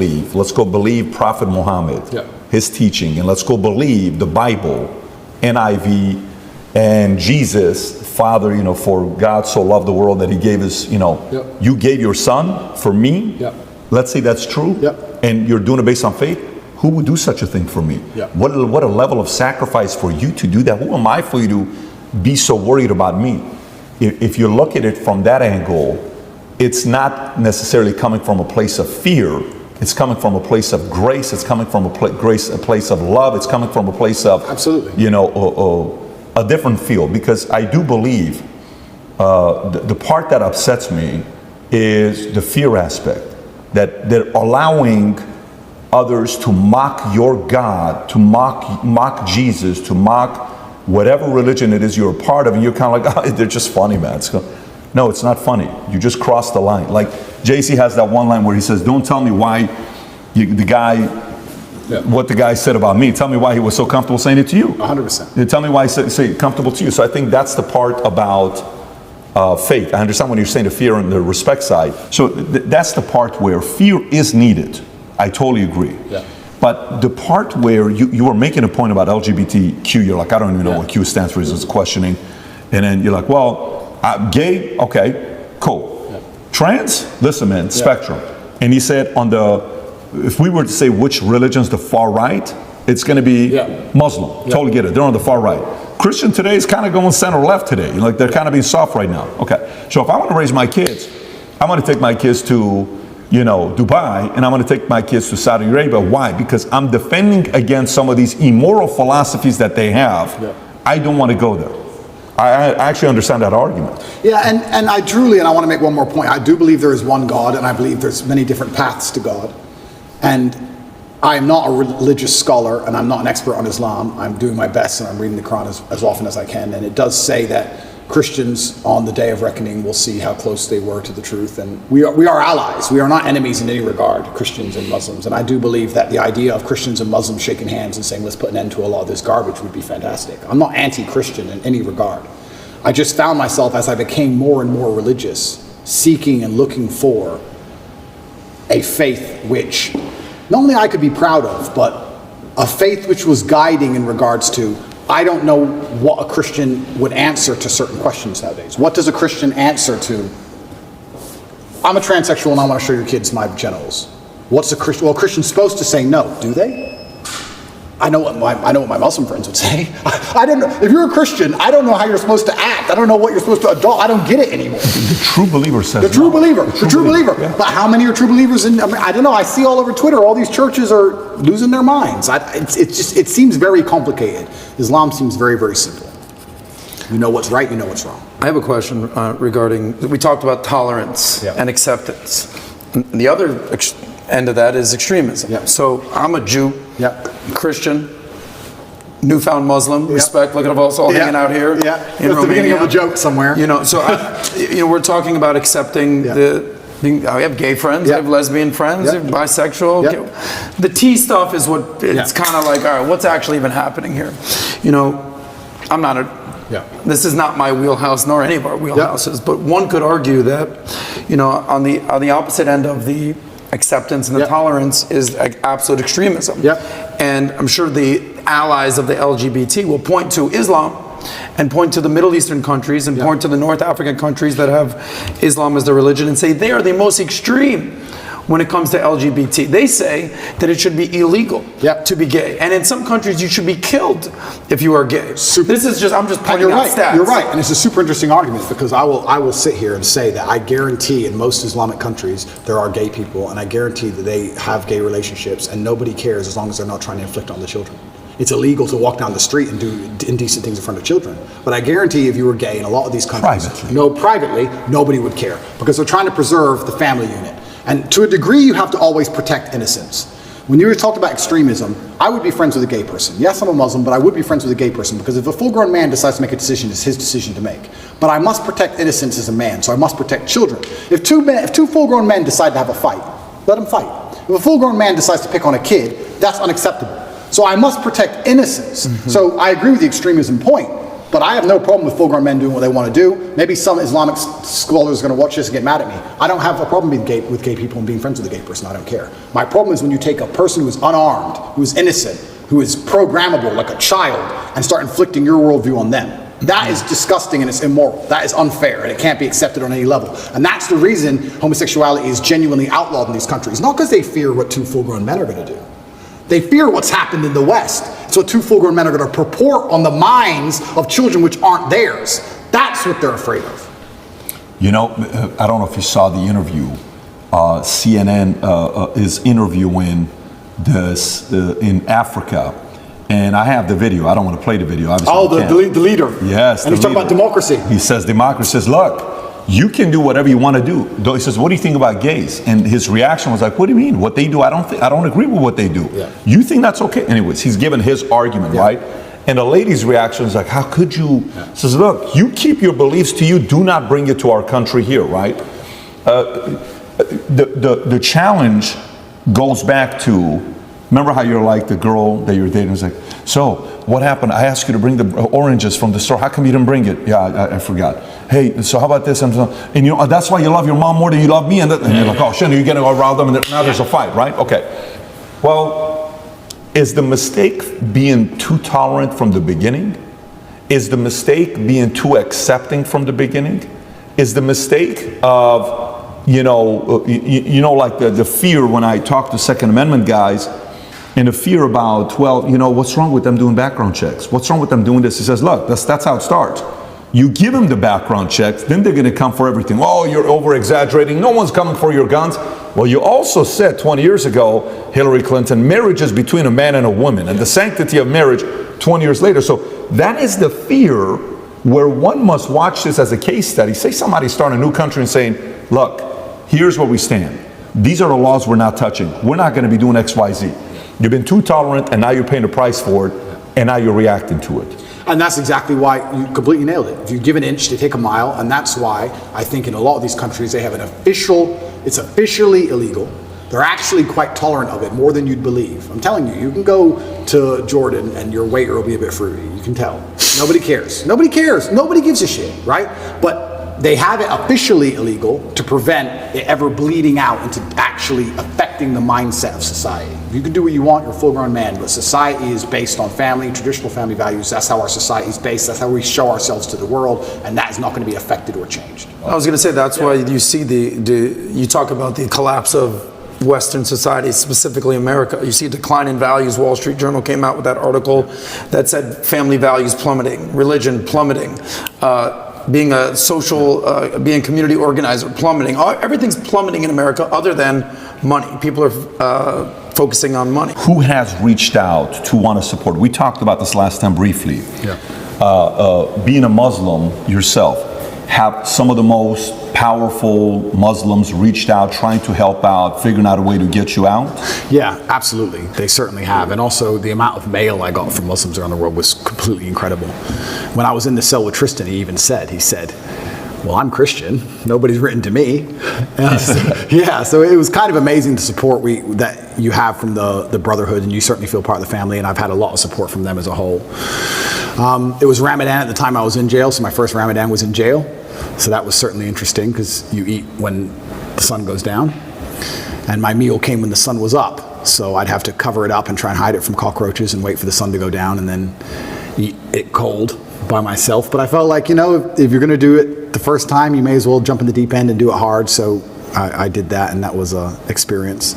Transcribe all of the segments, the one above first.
believe. Let's go believe Prophet Muhammad, his teaching, and let's go believe the Bible, NIV, and Jesus, Father, for God so loved the world that he gave his, you gave your son for me. Let's say that's true. And you're doing it based on faith. Who would do such a thing for me? What a level of sacrifice for you to do that. Who am I for you to be so worried about me? If you look at it from that angle, it's not necessarily coming from a place of fear. It's coming from a place of grace. It's coming from a place of love. It's coming from a place of, absolutely, a different feel. Because I do believe the part that upsets me is the fear aspect, that they're allowing others to mock your God, to mock Jesus, to mock whatever religion it is you're a part of, and you're kind of like, oh, they're just funny, man. No, it's not funny. You just crossed the line. Like JC has that one line where he says, don't tell me why what the guy said about me. Tell me why he was so comfortable saying it to you. 100%. Tell me why he said comfortable to you. So I think that's the part about faith. I understand when you're saying the fear and the respect side. So that's the part where fear is needed. I totally agree. But the part where you were making a point about LGBTQ, you're like, I don't even know what Q stands for, is questioning. And then you're like, well, gay, okay, cool. Trans, listen, man, spectrum. And he said if we were to say which religion's the far right, it's going to be Muslim. Totally get it. They're on the far right. Christian today is kind of going center left today. Like they're kind of being soft right now. Okay. So if I want to raise my kids, I want to take my kids to Dubai, and I'm going to take my kids to Saudi Arabia. Why? Because I'm defending against some of these immoral philosophies that they have. I don't want to go there. I actually understand that argument. Yeah, and I want to make one more point. I do believe there is one God, and I believe there's many different paths to God. And I am not a religious scholar, and I'm not an expert on Islam. I'm doing my best, and I'm reading the Quran as often as I can. And it does say that Christians on the day of reckoning will see how close they were to the truth, and we are allies. We are not enemies in any regard, Christians and Muslims. And I do believe that the idea of Christians and Muslims shaking hands and saying let's put an end to a lot of this garbage would be fantastic. I'm not anti-Christian in any regard. I just found myself, as I became more and more religious, seeking and looking for a faith which not only I could be proud of, but a faith which was guiding in regards to, I don't know what a Christian would answer to certain questions nowadays. What does a Christian answer to, I'm a transsexual and I want to show your kids my genitals. What's a Christian? Well, a Christian's supposed to say no, do they? I know what my Muslim friends would say. I don't know. If you're a Christian, I don't know how you're supposed to act. I don't know what you're supposed to adopt. I don't get it anymore. The true believer says the true no. believer. The true believer. Yeah. But how many are true believers? I don't know. I see all over Twitter, all these churches are losing their minds. It seems very complicated. Islam seems very, very simple. You know what's right, you know what's wrong. I have a question regarding, we talked about tolerance and acceptance. And the other end of that is extremism. So I'm a Jew, Christian, newfound Muslim, respect, look at us all hanging out here in That's Romania. The beginning of a joke somewhere. So we're talking about accepting I have gay friends, I have lesbian friends, I have bisexual. The T stuff is what, it's kind of like, all right, what's actually even happening here? I'm not this is not my wheelhouse nor any of our wheelhouses, but one could argue that, on the opposite end of the acceptance and the tolerance is absolute extremism. And I'm sure the allies of the LGBT will point to Islam and point to the Middle Eastern countries and point to the North African countries that have Islam as their religion and say they are the most extreme when it comes to LGBT. They say that it should be illegal to be gay. And in some countries you should be killed if you are gay. I'm just pointing out stats. You're right, and it's a super interesting argument because I will sit here and say that I guarantee in most Islamic countries there are gay people, and I guarantee that they have gay relationships and nobody cares as long as they're not trying to inflict on the children. It's illegal to walk down the street and do indecent things in front of children. But I guarantee if you were gay in a lot of these countries, privately, nobody would care because they're trying to preserve the family unit. And to a degree, you have to always protect innocence. When you talked about extremism, I would be friends with a gay person. Yes, I'm a Muslim, but I would be friends with a gay person because if a full-grown man decides to make a decision, it's his decision to make. But I must protect innocence as a man, so I must protect children. If two full-grown men decide to have a fight, let them fight. If a full-grown man decides to pick on a kid, that's unacceptable. So I must protect innocence. So I agree with the extremism point. But I have no problem with full-grown men doing what they want to do. Maybe some Islamic scholars are going to watch this and get mad at me. I don't have a problem with gay people and being friends with a gay person. I don't care. My problem is when you take a person who is unarmed, who is innocent, who is programmable like a child, and start inflicting your worldview on them. That is disgusting and it's immoral. That is unfair and it can't be accepted on any level. And that's the reason homosexuality is genuinely outlawed in these countries. Not because they fear what two full-grown men are going to do. They fear what's happened in the West. It's what two full-grown men are going to purport on the minds of children which aren't theirs. That's what they're afraid of. You know, I don't know if you saw the interview. CNN is interviewing this in Africa. And I have the video. I don't want to play the video. Obviously, the leader. Yes. And he's talking about democracy. He says democracy says, look, you can do whatever you want to do. He says, what do you think about gays? And his reaction was like, what do you mean? What they do? I don't agree with what they do. Yeah. You think that's okay? Anyways, he's given his argument, right? And the lady's reaction is like, how could you? Says, look, you keep your beliefs to you. Do not bring it to our country here, right? The challenge goes back to, remember how you're like the girl that you're dating is like, so what happened? I asked you to bring the oranges from the store. How come you didn't bring it? Yeah, I forgot. Hey, so how about this? And you know, that's why you love your mom more than you love me. And you're like, oh, shit, you're getting around them. And now there's a fight, right? Okay. Well, is the mistake being too tolerant from the beginning? Is the mistake being too accepting from the beginning? Is the mistake of, you know, like the fear when I talk to Second Amendment guys, and the fear about, well, you know, what's wrong with them doing background checks? What's wrong with them doing this? He says, look, that's how it starts. You give them the background checks, then they're going to come for everything. Oh, you're over-exaggerating. No one's coming for your guns. Well, you also said 20 years ago, Hillary Clinton, marriage is between a man and a woman, and the sanctity of marriage 20 years later. So that is the fear where one must watch this as a case study. Say somebody starting a new country and saying, look, here's where we stand. These are the laws we're not touching. We're not going to be doing X, Y, Z. You've been too tolerant, and now you're paying the price for it, and now you're reacting to it. And that's exactly why you completely nailed it. If you give an inch, they take a mile, and that's why I think in a lot of these countries they have it's officially illegal. They're actually quite tolerant of it, more than you'd believe. I'm telling you, you can go to Jordan and your waiter will be a bit fruity. You can tell. Nobody cares. Nobody cares. Nobody gives a shit, right? But they have it officially illegal to prevent it ever bleeding out into actually affecting the mindset of society. You can do what you want, you're a full-grown man, but society is based on family, traditional family values. That's how our society is based. That's how we show ourselves to the world, and that is not going to be affected or changed. I was going to say that's why you see you talk about the collapse of Western society, specifically America. You see a decline in values. Wall Street Journal came out with that article that said family values plummeting, religion plummeting, being a social, being a community organizer plummeting. Everything's plummeting in America other than money. People are focusing on money. Who has reached out to want to support? We talked about this last time briefly. Yeah. Being a Muslim yourself, have some of the most powerful Muslims reached out, trying to help out, figuring out a way to get you out? Yeah, absolutely. They certainly have. And also the amount of mail I got from Muslims around the world was completely incredible. When I was in the cell with Tristan, he said, well, I'm Christian. Nobody's written to me. Yeah, so it was kind of amazing the support that you have from the Brotherhood, and you certainly feel part of the family, and I've had a lot of support from them as a whole. It was Ramadan at the time I was in jail, so my first Ramadan was in jail. So that was certainly interesting because you eat when the sun goes down. And my meal came when the sun was up. So I'd have to cover it up and try and hide it from cockroaches and wait for the sun to go down and then eat it cold by myself. But I felt like, you know, if you're going to do it the first time, you may as well jump in the deep end and do it hard. So I did that, and that was an experience.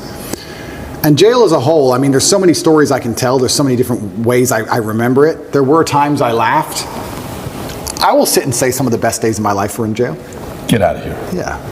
And jail as a whole, I mean, there's so many stories I can tell. There's so many different ways I remember it. There were times I laughed. I will sit and say some of the best days of my life were in jail. Get out of here. Yeah.